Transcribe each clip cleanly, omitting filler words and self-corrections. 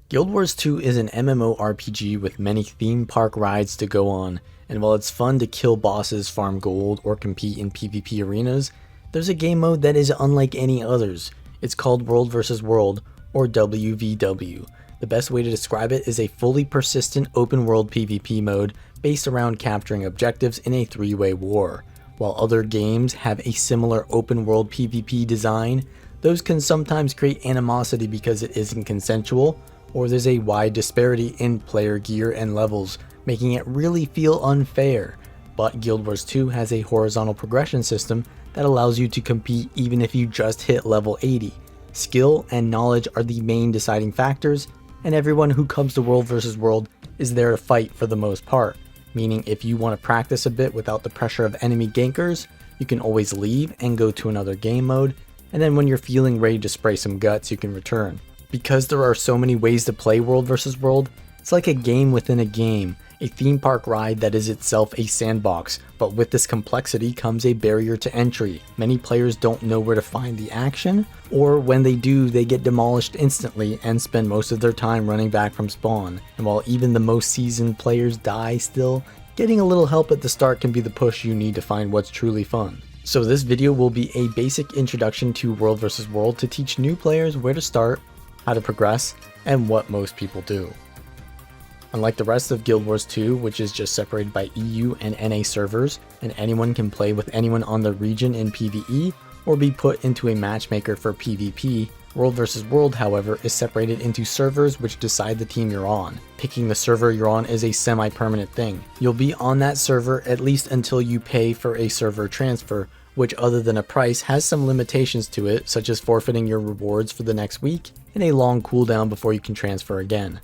Guild Wars 2 is an MMORPG with many theme park rides to go on, and while it's fun to kill bosses, farm gold, or compete in PvP arenas, there's a game mode that is unlike any others. It's called World vs. World, or WvW. The best way to describe it is a fully persistent open world PvP mode based around capturing objectives in a three-way war. While other games have a similar open world PvP design, those can sometimes create animosity because it isn't consensual, or there's a wide disparity in player gear and levels, making it really feel unfair. But Guild Wars 2 has a horizontal progression system that allows you to compete even if you just hit level 80. Skill and knowledge are the main deciding factors, and everyone who comes to World vs. World is there to fight for the most part, meaning if you want to practice a bit without the pressure of enemy gankers, you can always leave and go to another game mode, and then when you're feeling ready to spray some guts, you can return. Because there are so many ways to play World vs. World, it's like a game within a game, a theme park ride that is itself a sandbox, but with this complexity comes a barrier to entry. Many players don't know where to find the action, or when they do, they get demolished instantly and spend most of their time running back from spawn. And while even the most seasoned players die still, getting a little help at the start can be the push you need to find what's truly fun. So this video will be a basic introduction to World vs. World to teach new players where to start, how to progress, and what most people do. Unlike the rest of Guild Wars 2, which is just separated by EU and NA servers, and anyone can play with anyone on the region in PvE, or be put into a matchmaker for PvP, World vs. World, however, is separated into servers which decide the team you're on. Picking the server you're on is a semi-permanent thing. You'll be on that server at least until you pay for a server transfer, which other than a price has some limitations to it, such as forfeiting your rewards for the next week and a long cooldown before you can transfer again.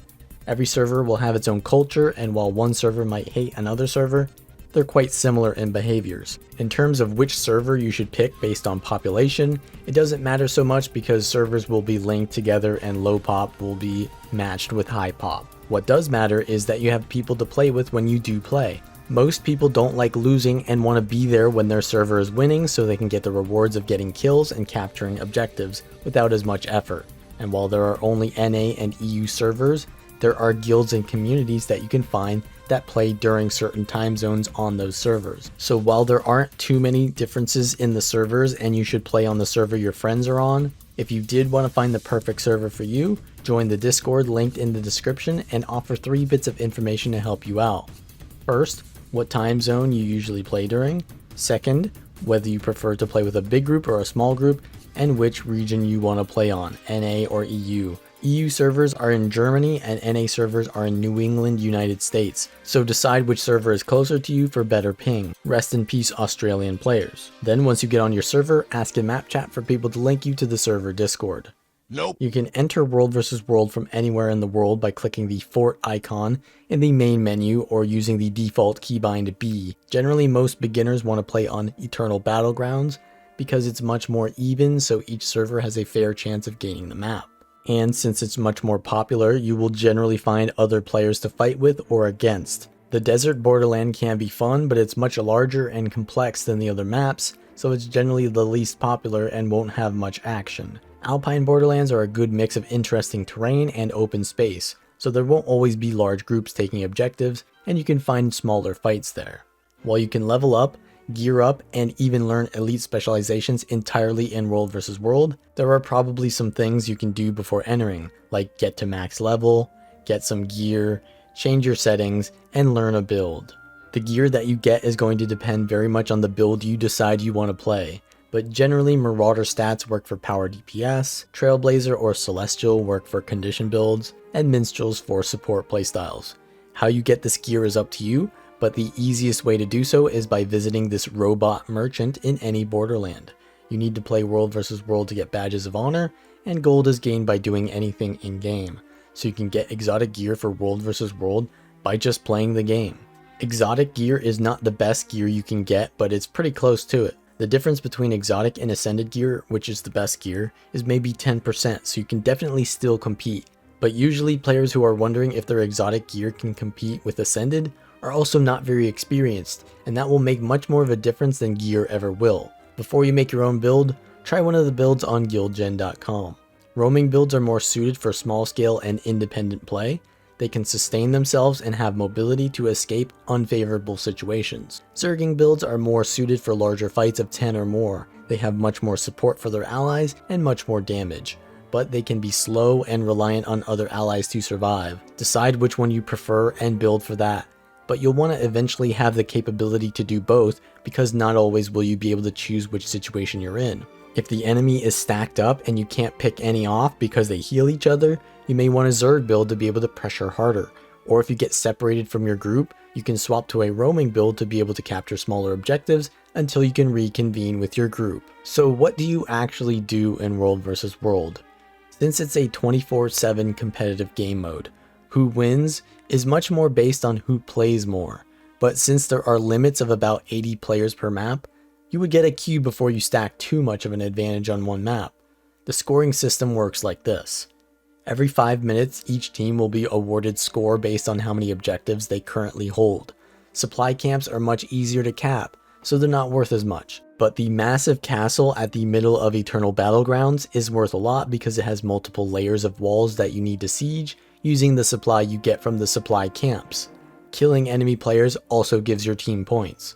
Every server will have its own culture, and while one server might hate another server, they're quite similar in behaviors. In terms of which server you should pick based on population, it doesn't matter so much because servers will be linked together and low pop will be matched with high pop. What does matter is that you have people to play with when you do play. Most people don't like losing and want to be there when their server is winning so they can get the rewards of getting kills and capturing objectives without as much effort. And while there are only NA and EU servers, there are guilds and communities that you can find that play during certain time zones on those servers. So while there aren't too many differences in the servers and you should play on the server your friends are on, if you did want to find the perfect server for you, join the Discord linked in the description and offer 3 bits of information to help you out. First, what time zone you usually play during. Second, whether you prefer to play with a big group or a small group, and which region you want to play on, NA or EU. EU servers are in Germany and NA servers are in New England, United States, so decide which server is closer to you for better ping. Rest in peace, Australian players. Then once you get on your server, ask in map chat for people to link you to the server Discord. Nope. You can enter World vs. World from anywhere in the world by clicking the fort icon in the main menu or using the default keybind B. Generally, most beginners want to play on Eternal Battlegrounds because it's much more even, so each server has a fair chance of gaining the map. And since it's much more popular, you will generally find other players to fight with or against. The Desert Borderland can be fun, but it's much larger and complex than the other maps, so it's generally the least popular and won't have much action. Alpine Borderlands are a good mix of interesting terrain and open space, so there won't always be large groups taking objectives, and you can find smaller fights there. While you can level up, gear up, and even learn elite specializations entirely in World vs. World, there are probably some things you can do before entering, like get to max level, get some gear, change your settings, and learn a build. The gear that you get is going to depend very much on the build you decide you want to play, but generally Marauder stats work for power DPS, Trailblazer or Celestial work for condition builds, and Minstrels for support playstyles. How you get this gear is up to you, but the easiest way to do so is by visiting this robot merchant in any Borderland. You need to play World vs. World to get badges of honor, and gold is gained by doing anything in-game. So you can get exotic gear for World vs. World by just playing the game. Exotic gear is not the best gear you can get, but it's pretty close to it. The difference between exotic and ascended gear, which is the best gear, is maybe 10%, so you can definitely still compete. But usually players who are wondering if their exotic gear can compete with ascended are also not very experienced, and that will make much more of a difference than gear ever will. Before you make your own build, try one of the builds on guildgen.com. Roaming builds are more suited for small scale and independent play. They can sustain themselves and have mobility to escape unfavorable situations. Zerging builds are more suited for larger fights of 10 or more. They have much more support for their allies and much more damage, but they can be slow and reliant on other allies to survive. Decide which one you prefer and build for that. But you'll want to eventually have the capability to do both, because not always will you be able to choose which situation you're in. If the enemy is stacked up and you can't pick any off because they heal each other, you may want a Zerg build to be able to pressure harder. Or if you get separated from your group, you can swap to a roaming build to be able to capture smaller objectives until you can reconvene with your group. So what do you actually do in World vs. World? Since it's a 24/7 competitive game mode, who wins is much more based on who plays more. But since there are limits of about 80 players per map, you would get a cube before you stack too much of an advantage on one map. The scoring system works like this. Every 5 minutes, each team will be awarded score based on how many objectives they currently hold. Supply camps are much easier to cap, so they're not worth as much. But the massive castle at the middle of Eternal Battlegrounds is worth a lot because it has multiple layers of walls that you need to siege using the supply you get from the supply camps. Killing enemy players also gives your team points.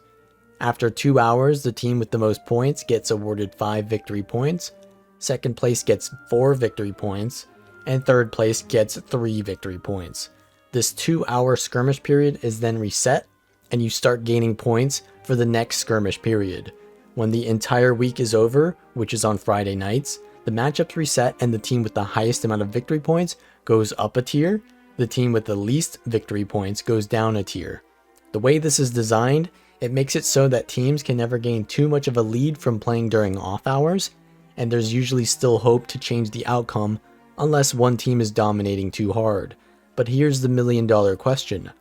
After 2 hours, the team with the most points gets awarded 5 victory points, second place gets 4 victory points, and third place gets 3 victory points. This 2-hour skirmish period is then reset, and you start gaining points for the next skirmish period. When the entire week is over, which is on Friday nights, the matchups reset and the team with the highest amount of victory points goes up a tier, the team with the least victory points goes down a tier. The way this is designed, it makes it so that teams can never gain too much of a lead from playing during off hours, and there's usually still hope to change the outcome unless one team is dominating too hard. But here's the million-dollar question.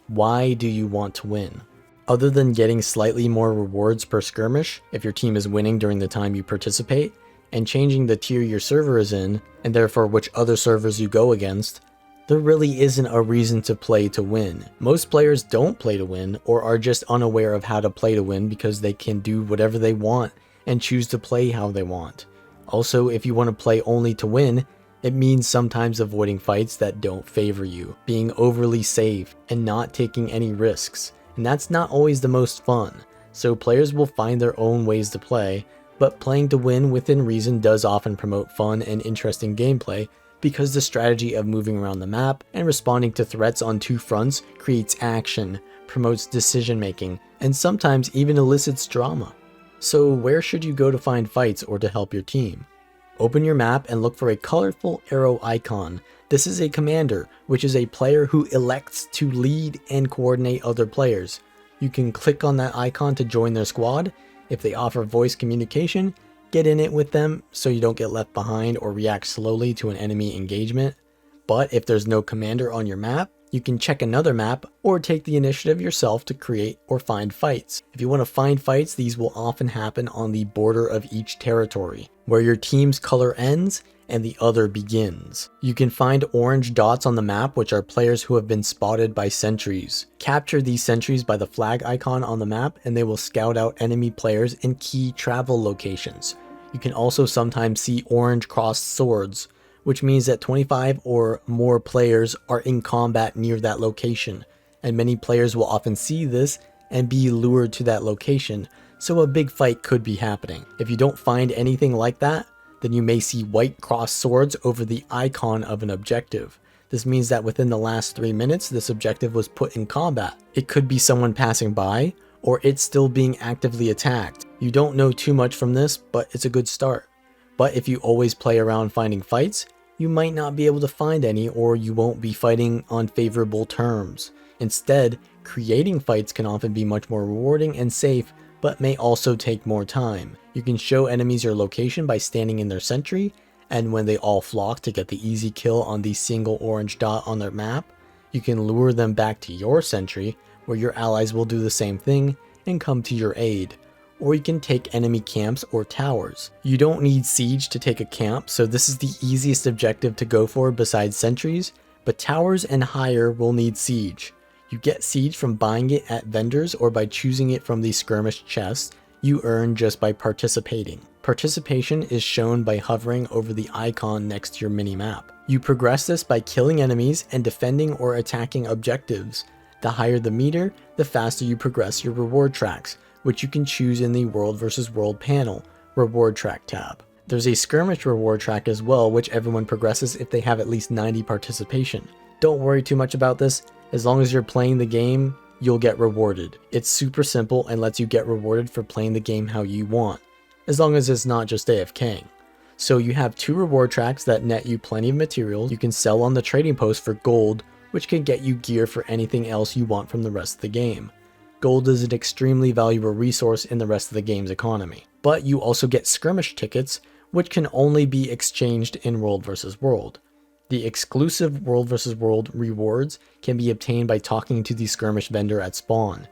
Why do you want to win? Other than getting slightly more rewards per skirmish if your team is winning during the time you participate, and changing the tier your server is in, and therefore which other servers you go against, there really isn't a reason to play to win. Most players don't play to win, or are just unaware of how to play to win because they can do whatever they want and choose to play how they want. Also, if you want to play only to win, it means sometimes avoiding fights that don't favor you, being overly safe, and not taking any risks. And that's not always the most fun, so players will find their own ways to play, but playing to win within reason does often promote fun and interesting gameplay, because the strategy of moving around the map and responding to threats on 2 fronts creates action, promotes decision making, and sometimes even elicits drama. So where should you go to find fights or to help your team? Open your map and look for a colorful arrow icon. This is a commander, which is a player who elects to lead and coordinate other players. You can click on that icon to join their squad. If they offer voice communication, get in it with them so you don't get left behind or react slowly to an enemy engagement. But if there's no commander on your map, you can check another map or take the initiative yourself to create or find fights. If you want to find fights, these will often happen on the border of each territory, where your team's color ends and the other begins. You can find orange dots on the map, which are players who have been spotted by sentries. Capture these sentries by the flag icon on the map and they will scout out enemy players in key travel locations. You can also sometimes see orange crossed swords, which means that 25 or more players are in combat near that location, and many players will often see this and be lured to that location, so a big fight could be happening. If you don't find anything like that, then you may see white crossed swords over the icon of an objective. This means that within the last 3 minutes, this objective was put in combat. It could be someone passing by, or it's still being actively attacked. You don't know too much from this, but it's a good start. But if you always play around finding fights, you might not be able to find any, or you won't be fighting on favorable terms. Instead, creating fights can often be much more rewarding and safe, but may also take more time. You can show enemies your location by standing in their sentry, and when they all flock to get the easy kill on the single orange dot on their map, you can lure them back to your sentry, where your allies will do the same thing and come to your aid. Or you can take enemy camps or towers. You don't need siege to take a camp, so this is the easiest objective to go for besides sentries, but towers and higher will need siege. You get siege from buying it at vendors or by choosing it from the skirmish chests you earn just by participating. Participation is shown by hovering over the icon next to your mini-map. You progress this by killing enemies and defending or attacking objectives. The higher the meter, the faster you progress your reward tracks, which you can choose in the World vs. World panel, Reward Track tab. There's a skirmish reward track as well, which everyone progresses if they have at least 90 participation. Don't worry too much about this, as long as you're playing the game, you'll get rewarded. It's super simple and lets you get rewarded for playing the game how you want, as long as it's not just AFKing. So you have 2 reward tracks that net you plenty of materials you can sell on the trading post for gold, which can get you gear for anything else you want from the rest of the game. Gold is an extremely valuable resource in the rest of the game's economy. But you also get skirmish tickets, which can only be exchanged in World vs. World. The exclusive World vs. World rewards can be obtained by talking to the skirmish vendor at spawn.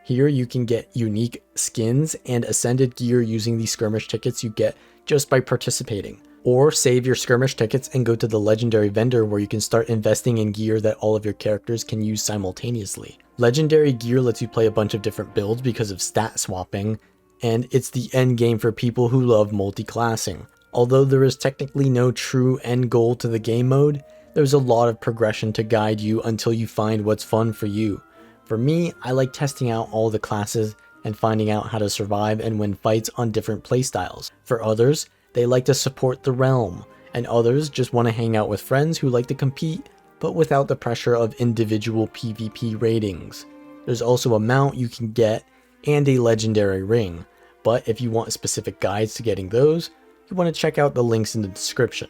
Here you can get unique skins and ascended gear using the skirmish tickets you get just by participating. Or save your skirmish tickets and go to the legendary vendor where you can start investing in gear that all of your characters can use simultaneously. Legendary gear lets you play a bunch of different builds because of stat swapping, and it's the end game for people who love multi-classing. Although there is technically no true end goal to the game mode, there's a lot of progression to guide you until you find what's fun for you. For me, I like testing out all the classes and finding out how to survive and win fights on different playstyles. For others, they like to support the realm, and others just want to hang out with friends who like to compete, but without the pressure of individual PvP ratings. There's also a mount you can get and a legendary ring, but if you want specific guides to getting those, you want to check out the links in the description.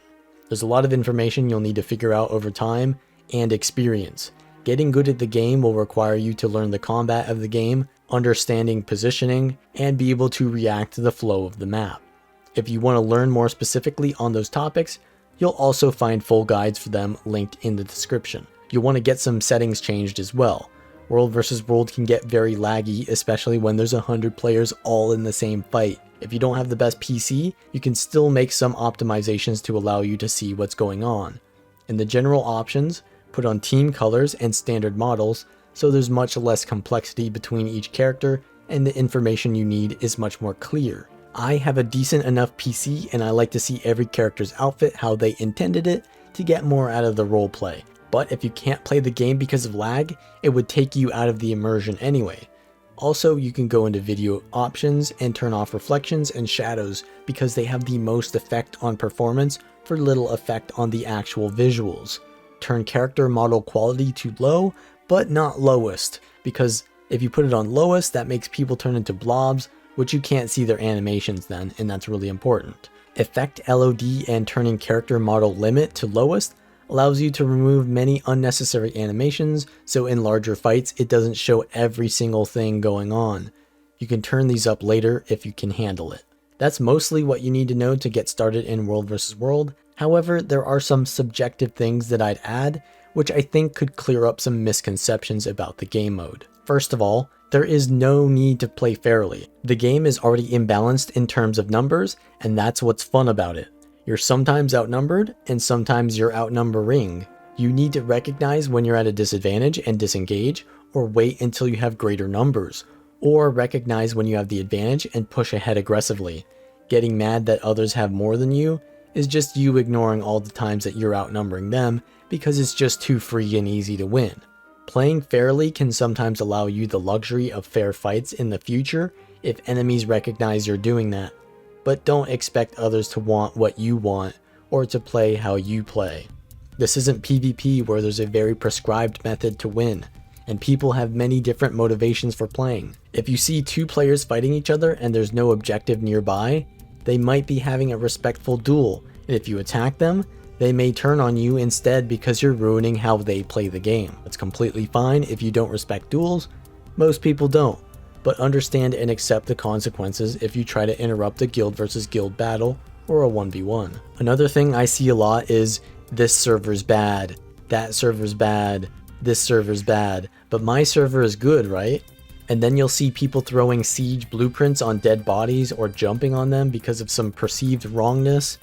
There's a lot of information you'll need to figure out over time and experience. Getting good at the game will require you to learn the combat of the game, understanding positioning, and be able to react to the flow of the map. If you want to learn more specifically on those topics, you'll also find full guides for them linked in the description. You'll want to get some settings changed as well. World vs. World can get very laggy, especially when there's 100 players all in the same fight. If you don't have the best PC, you can still make some optimizations to allow you to see what's going on. In the general options, put on team colors and standard models, so there's much less complexity between each character and the information you need is much more clear. I have a decent enough PC and I like to see every character's outfit how they intended it to get more out of the roleplay. But if you can't play the game because of lag, it would take you out of the immersion anyway. Also, you can go into video options and turn off reflections and shadows because they have the most effect on performance for little effect on the actual visuals. Turn character model quality to low, but not lowest, because if you put it on lowest, that makes people turn into blobs, which you can't see their animations then, and that's really important. Effect LOD and turning character model limit to lowest allows you to remove many unnecessary animations, so in larger fights it doesn't show every single thing going on. You can turn these up later if you can handle it. That's mostly what you need to know to get started in World vs. World. However, there are some subjective things that I'd add, which I think could clear up some misconceptions about the game mode. First of all, there is no need to play fairly. The game is already imbalanced in terms of numbers, and that's what's fun about it. You're sometimes outnumbered, and sometimes you're outnumbering. You need to recognize when you're at a disadvantage and disengage, or wait until you have greater numbers, or recognize when you have the advantage and push ahead aggressively. Getting mad that others have more than you is just you ignoring all the times that you're outnumbering them because it's just too free and easy to win. Playing fairly can sometimes allow you the luxury of fair fights in the future if enemies recognize you're doing that, but don't expect others to want what you want or to play how you play. This isn't PvP where there's a very prescribed method to win, and people have many different motivations for playing. If you see 2 players fighting each other and there's no objective nearby, they might be having a respectful duel, and if you attack them, they may turn on you instead because you're ruining how they play the game. It's completely fine if you don't respect duels. Most people don't, but understand and accept the consequences if you try to interrupt a guild versus guild battle or a 1v1. Another thing I see a lot is, this server's bad, that server's bad, this server's bad, but my server is good, right? And then you'll see people throwing siege blueprints on dead bodies or jumping on them because of some perceived wrongness.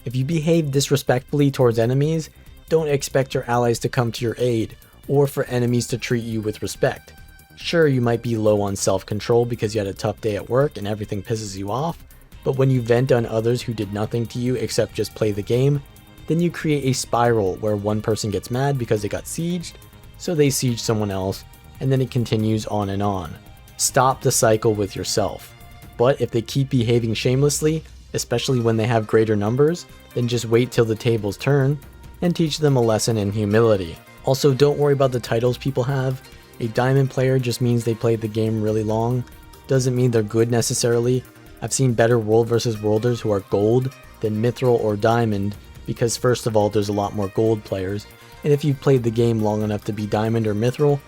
If you behave disrespectfully towards enemies, don't expect your allies to come to your aid, or for enemies to treat you with respect. Sure, you might be low on self-control because you had a tough day at work and everything pisses you off, But when you vent on others who did nothing to you except just play the game, then you create a spiral where one person gets mad because they got sieged, so they siege someone else, and then it continues on and on. Stop the cycle with yourself. But if they keep behaving shamelessly, especially when they have greater numbers, then just wait till the tables turn and teach them a lesson in humility. Also, don't worry about the titles people have. A diamond player just means they played the game really long. Doesn't mean they're good necessarily. I've seen better world versus worlders who are gold than mithril or diamond, because first of all, there's a lot more gold players, and if you've played the game long enough to be diamond or mithril,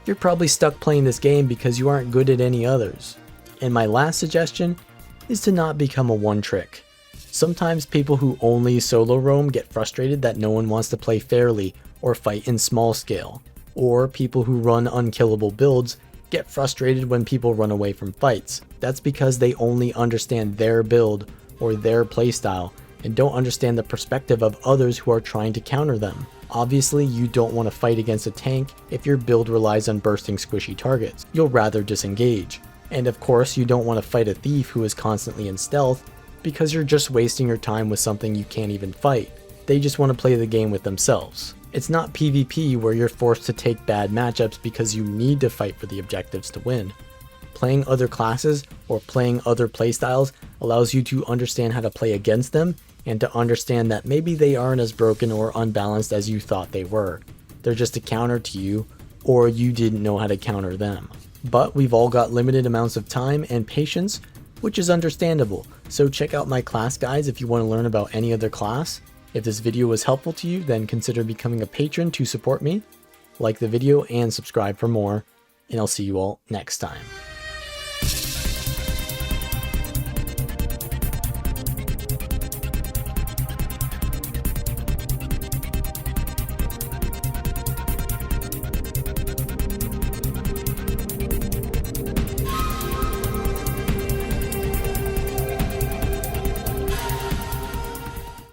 you're probably stuck playing this game because you aren't good at any others. And my last suggestion is to not become a one-trick. Sometimes people who only solo roam get frustrated that no one wants to play fairly or fight in small scale. Or people who run unkillable builds get frustrated when people run away from fights. That's because they only understand their build or their playstyle and don't understand the perspective of others who are trying to counter them. Obviously, you don't want to fight against a tank if your build relies on bursting squishy targets. You'll rather disengage. And of course, you don't want to fight a thief who is constantly in stealth because you're just wasting your time with something you can't even fight. They just want to play the game with themselves. It's not PvP where you're forced to take bad matchups because you need to fight for the objectives to win. Playing other classes or playing other playstyles allows you to understand how to play against them and to understand that maybe they aren't as broken or unbalanced as you thought they were. They're just a counter to you, or you didn't know how to counter them. But we've all got limited amounts of time and patience, which is understandable, so check out my class guides if you want to learn about any other class. If this video was helpful to you, then consider becoming a patron to support me. Like the video and subscribe for more, and I'll see you all next time.